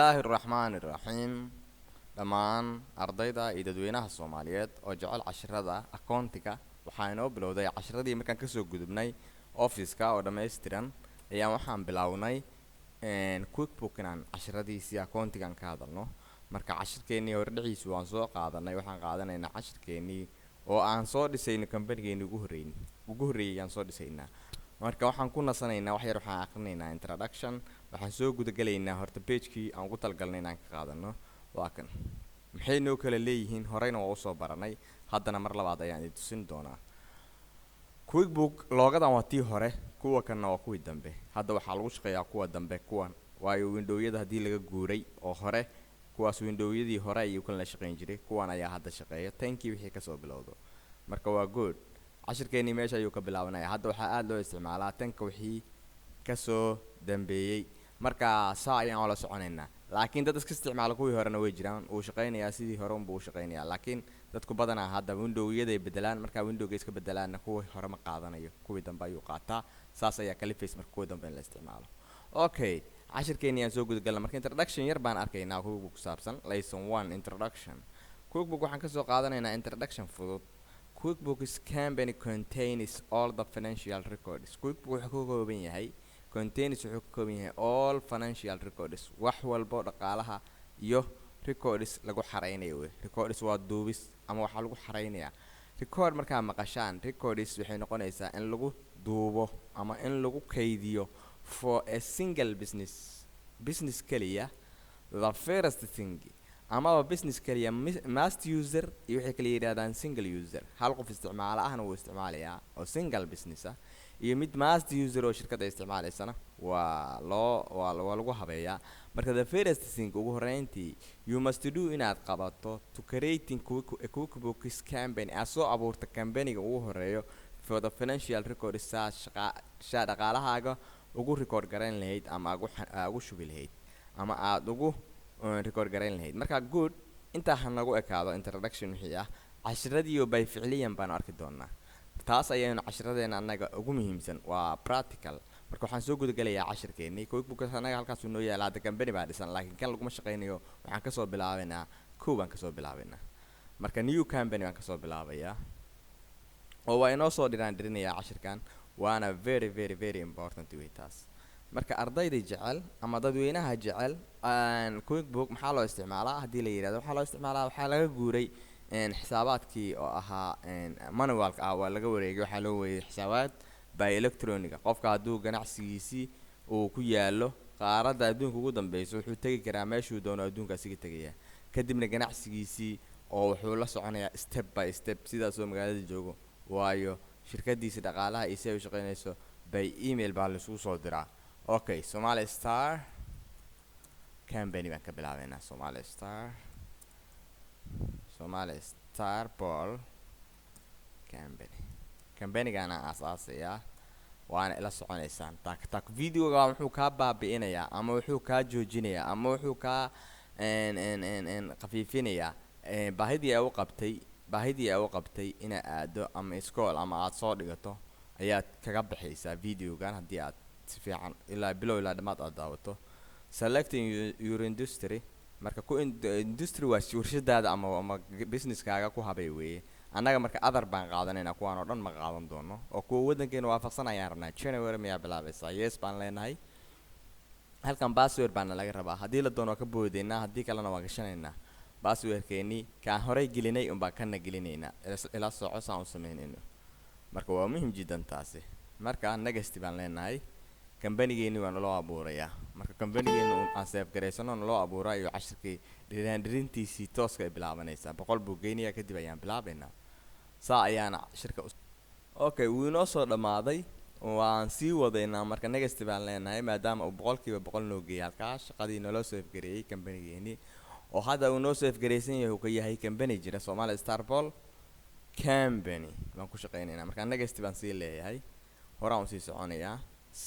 الله الرحمن الرحيم dhammaan ardayda iyo dadweynaha Soomaaliyeed oo jecel casharada akoontiga waxaan inoo bilowday casharadii markaan ka soo gudubnay office-ka oo dhameystiran ayaan waxaan bilownay QuickBook inaan casharadiisii akoontigan ka hadalno marka casharkeennii hore dhiciisu waan soo qaadanay waxaan qaadanaynaa casharkeennii oo aan soo dhisayno company-geennii ugu horreeyay soo dhisaynaa marka waxaan ku nasanaynaa wax yar waxaan aqrinaynaa introduction waxaan soo gudagalaynaa horta page-kii aan ugu talgalnay inaan ka qaadano waa kan maxay noo kala leeyihiin horeyna waa u soo baranay haddana mar labaad ayaan idin tusin doonaa QuickBook loogadan waa tii hore kuwa kanna waa kuwii dambe hadda waxaa lagu shaqeeyaa kuwa dambe kuwan waayo windowyada haddii laga guuray oo hore kuwaas windowyadii hore ayuu kala shaqeyn jiray kuwan ayaa hadda shaqeeya tankii wixii ka soo bilowdo marka waa good casharkeennii meesha ayuu ka bilaabanaya hadda waxaa aad loo isticmaalaa tanka wixii ka soo dambeeyay marka saa ayaan wala soconaynaa laakiin dad iska isticmaala kuwii horena way jiraan uu shaqeynayaa sidii hore unbuu u shaqeynayaa laakiin dadku badanaa hadda windowyada ay bedelaan marka windowga iska bedelaana kuwii hore ma qaadanayo kuwii dambe ayuu qaataa saas ayaa kalifays marka kuwii dambe in la isticmaalo okay casharkeennii aan soo gudagalna marka introduction yar baan arkaynaa QuickBook ku saabsan lesson 1 introduction QuickBook waxaan ka soo qaadanaynaa introduction fudud QuickBook's company contains all the financial records QuickBook wuxuu ka kooban yahay contains wuxuu ka kooban yahay all financial records wax walbo dhaqaalaha iyo records lagu xareynayo records waa duubis ama waxa lagu xareynayaa record markaa maqashaan records waxay noqonaysaa in lagu duubo ama in lagu kaydiyo for a single business kaliya the first thing ama business kaliya must user iyo waxay kala yiraahdaan single user hal qof isticmaala ahna uu isticmaalayaa oo single business ah iyo mid must user oo shirkadda isticmaalaysana waa lagu habeeyaa marka the first thing ugu horeyntii you must do inaad qabato to creating QuickBook's company asoo abuurta company-ga ugu horeeyo for the financial records saa dhaqaalahaaga ugu record garayn lahayd ama ugu shubi lahayd ama aad ugu record garayn lahayd marka good inta hanagu ekaado introduction wixii ah casharadiyo by ficliyan baan arki doonaa taas ayaynu casharadeena anaga ugu muhiimsan waa practical marka waxaan soo gudagalayaa casharkeennii QuickBook anaga halkaas uu noo yaala hadda company baa dhisan laakiin kan laguma shaqeynayo waxaan ka soo bilaabaynaa baan ka soo bilaabaynaa marka new company baan ka soo bilaabayaa oo waa inoo soo dhirinayaa casharkan waana very important way taas marka ardayda jecel ama dadweynaha jecel QuickBook maxaa loo isticmaalaa haddii la yiraahdo waxaa laga guuray xisaabaadkii oo ahaa manualka ah waa laga wareegay waxaa loo weeyay xisaabaad by electronic qofka hadduu ganacsigiisii uu ku yaalo qaaradda adduunka ugu dambeeyay wuxuu tagi karaa meeshuu doono adduunka asiga tagaya kadibna ganacsigiisii oo wuxuu la soconayaa step by step sidaas oo magaalada joogo waayo shirkadiisa dhaqaalaha ay u shaqeynayso by email baa la isugu soo diraa okay Somali Star company baan ka bilaabaynaa Somali Star Ball company-gana asaasaya waana ila soconaysaan tak video-ga wuxuu ka baabi'inayaa ama wuxuu ka joojinayaa ama wuxuu ka qafiifinayaa baahidii ay u qabtay in aado ama school ama aad soo dhigato ayaad kaga bixaysaa video-gan haddii aad si fiican ilaa bilow ilaa dhamaad aad daawato selecting your industry marka ku industry waa warshadaada ama businesskaaga ku habay weeye annaga marka other baan qaadanaynaa kuwaan oo dhan ma qaadan doono oo kuwa waddankeena waafaqsan ayaan rabnaa January miyaa bilaabaysaa yes baan leenahay halkan password baan laga rabaa haddii la doono ka boodeynaa haddii kalena waa gashanaynaa passwordkeennii kaan horey gelinay unbaa kana gelinaynaa ila soco saan u samaynayno marka waa muhiim jiddan taasi marka next baan leenahay company-geennii waa naloo abuurayaa marka company-geenu aan save garaysano naloo abuuraa iyo casharkii dhirintiisii tooska ay bilaabanaysaa 100 buu geynayaa kadib ayaan bilaabaynaa saa ayaana shirka okay wuu inoo soo dhamaaday waan sii wadaynaa marka next baan leenahay maadaama uu 100% noo geeyay halkaas shaqadii naloo save gareeyay company-geennii oo hadda uu noo save garaysan yahay uu ka yahay company jira Somali Star Ball company baan ku shaqeynaynaa marka next baan sii leeyahay horaan sii soconayaa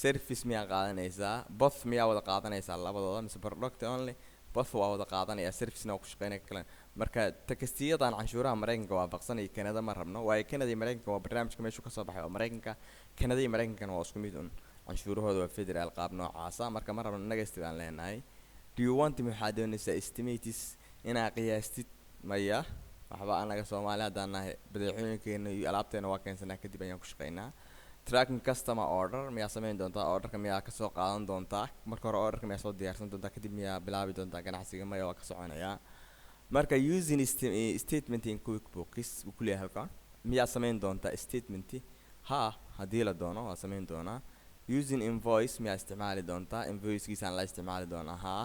service miyaa qaadanaysaa both miyaa wada qaadanaysaa labadooda mise product only both waa wada qaadanaya service-na ku shaqeynaya kale marka takasiyadan canshuuraha Mareykanka waafaqsan iyo Canada ma rabno waayo Canada iyo Mareykanka waa barnaamijka meesha ka soo baxay oo Mareykanka Canada iyo Mareykanka waa isku mid canshuurahooda waa federal qaab noocaas marka ma rabno next baan leenahay do you want maxaad doonaysaa estimates inaa qiyaastid maya waxba anaga Soomaali hadaan nahay badeecooyinkeena iyo alaabteena waa keensanaa kadib ayaan ku shaqeynaa tracking customer order miyaa samayn doontaa orderka miyaa ka soo qaadan doontaa marka hore orderka miyaa soo diyaarsan doontaa kadib miyaa bilaabi doontaa ganacsiga maya waa ka soconayaa marka using statement in QuickBooks ku leeyahay halkan miyaa samayn doontaa statement ha hadii la doono waa samayn doonaa using invoice miyaa isticmaali doontaa invoice-kiisaan la isticmaali doonaa ha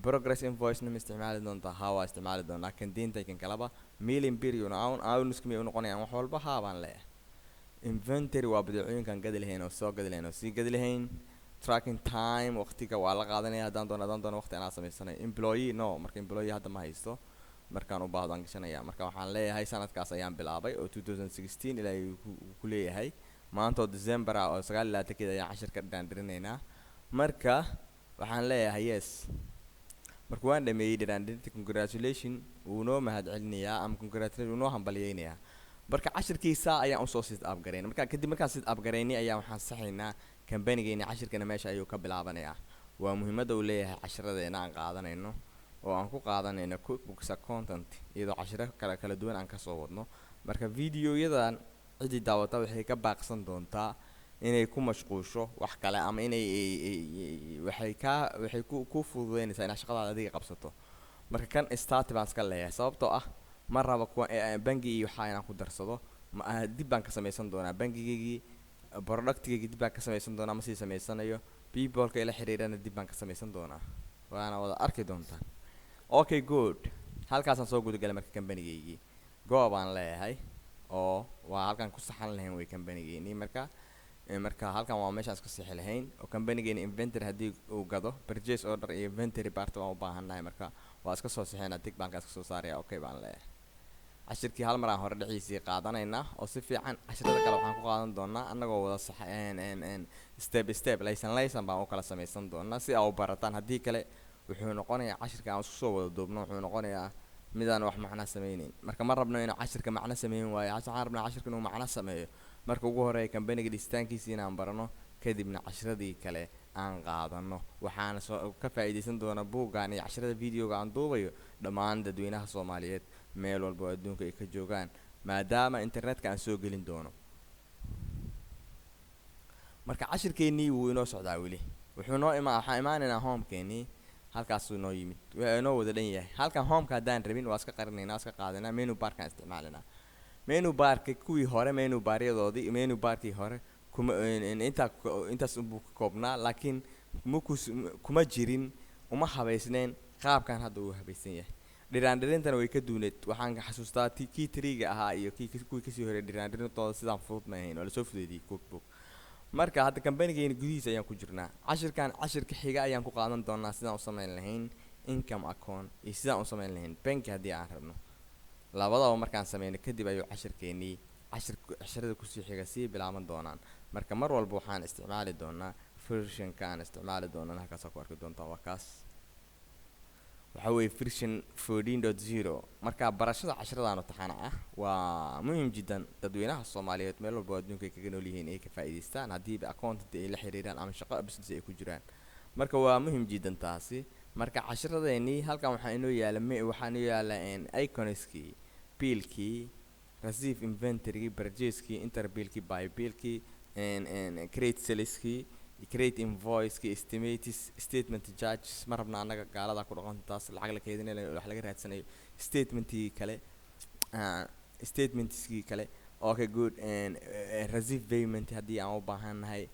progress invoice ma isticmaali doontaa ha waa isticmaali doonaa kan deynta kan kalaba mailing period own iskama u noqonayaan wax walba ha baan leeyahay inventory waa badeecooyinkan gadi lahayn oo soo gadi lahayn oo sii gadi lahayn tracking time waqtiga waa la qaadanaya hadaan doono waqti aan sameysanayo employee no marka employee hadda ma haysto markaan u baahdo aan gashanaya marka waxaan leeyahay sanadkaas ayaan bilaabay oo 2016 ilaa ku leeyahay maanta oo December oo 29 ayaan cashir ka dhaandirinaynaa marka waxaan leeyahay yes marka waan dhameeyay dhaandirinta congratulation uu noo mahad celinayaa am congratulation uu noo hambalyeynaya marka cashirkiisa ayaan u soo sit up gareynay marka kadib markaan sit up gareynay ayaa waxaan saxaynaa company-geena cashirkana meesha ayuu ka bilaabanayaa waa muhiimada uu leeyahay cashiradeena aan qaadanayno oo aan ku qaadanayno QuickBooks accountant iyadoo cashiro kala duwan aan ka soo wadno marka video-yadan cidii daawata waxay ka baaqsan doontaa inay ku mashquusho wax kale ama inay waxay ku fududeynaysaa in shaqadaada adiga qabsato marka kan start baan iska leeyahay sababtoo ah ma rabo kuwa bangi iyo waxa inaan ku darsado dib baan ka samaysan doonaa bangigeygii productgeygii dib baan ka samaysan doonaa ma sii samaysanayo people-ka ila xiriirana dib baan ka samaysan doonaa waana wada arki doontaan okay good halkaasaan soo gudagalay marka company-geygii go baan leeyahay oo waa halkan ku saxan lahayn way company-geeni marka halkan waa meeshaan iska sixi lahayn oo company-geeni inventory haddii uu gado purchase order iyo inventory part waan u baahannahay marka waa iska soo sixinaa dig baan iska soo saaraya okay baan leeyahay cashirkii hal mar aan hore dhiciisii qaadanaynaa oo si fiican cashirada kale waxaan ku qaadan doonaa annagoo wada step step laysan baan u kala samaysan doonaa si aa u barataan haddii kale wuxuu noqonayaa cashirka aan isku soo wada duubno wuxuu noqonayaa midaan wax macna sameeynin marka ma rabno inuu cashirka macna sameeyin waayo waxaan rabnaa cashirka inuu macna sameeyo marka ugu horeeya company-ga dhistaankiisa inaan barano kadibna cashiradii kale aan qaadano waxaan ka faa'iideysan doonaa buuggaan iyo cashirada video-ga aan duubayo dhammaan dadweynaha Soomaaliyeed meel walba oo adduunka ay ka joogaan maadaama internetka aan soo gelin doono marka cashirkeennii wuu inoo socdaa weli waxaan imaanaynaa home-keennii halkaasuu noo yimid waa inoo wada dhan yahay halkan home-ka haddaan rabin waa iska qarinaynaa iska qaadanaa menu bar-kaan isticmaalinaa menu bar-ka kuwii hore menu bar-yadoodii menu bar-kii hore kuma intaas unbuu ka koobnaa laakiin kuma jirin uma habaysnayn qaabkan hadda uu habaysan yahay dhiraandhirintana way ka duuneed waxaan ka xasuustaa kii 3-ga ahaa iyo kuwii kasii horey dhiraandhirintooda sidaan fudud ma ahayn oo lasoo fudeediyey QuickBooks marka hadda company-geena gudihiisa ayaan ku jirnaa cashirka xiga ayaan ku qaadan doonaa sidaan u samayn lahayn income account iyo sidaan u samayn lahayn banki haddii aan rabno labadaba markaan sameyno kadib ayuu cashirkeennii cashirada kusii xiga sii bilaaban doonaan marka mar walba waxaan isticmaali doonaa version-ka aan isticmaali doonaa halkaas ku arki doontaa waa kaas waxa weeye version 14.0 marka barashada cashiradan imtixaan ah waa muhiim jiddan dadweynaha Soomaaliyeed meel walba adduunka ay kaga nool yihiin ay ka faa'iideystaan haddii accountant ay la xiriiraan ama shaqo business ay ku jiraan marka waa muhiim jiddan taasi marka cashiradeennii halkan waxaa inoo yaala iconskii biilkii receive inventory purchase-kii interbill-kii buy bill-kii create sales-kii create invoice-kii statement charges ma rabna annaga gaalada ku dhaqan taas lacag la keedinayo wax laga raadsanayo statementskii kale okay good receive payment haddii aan u baahannahay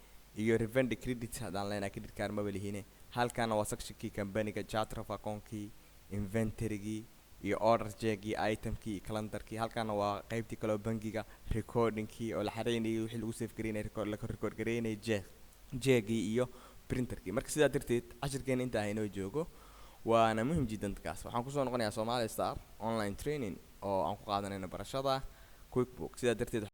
iyo refund credit haddaan leenahay credit card ma balihine halkaana waa sectionkii company-ga chart of account-kii inventory-gii iyo order check-gii item-kii calendar-kii halkaana waa qaybtii kale oo bangiga recording-kii oo la xareynayay wixii lagu save gareynayay la record gareynayay jeegii iyo printerkii marka sidaa darteed cashirkeena intaa inoo joogo waana muhiim jiddan kaas waxaan kusoo noqonayaa Somali Star online training oo aan ku qaadanayno barashada QuickBooks sidaa darteed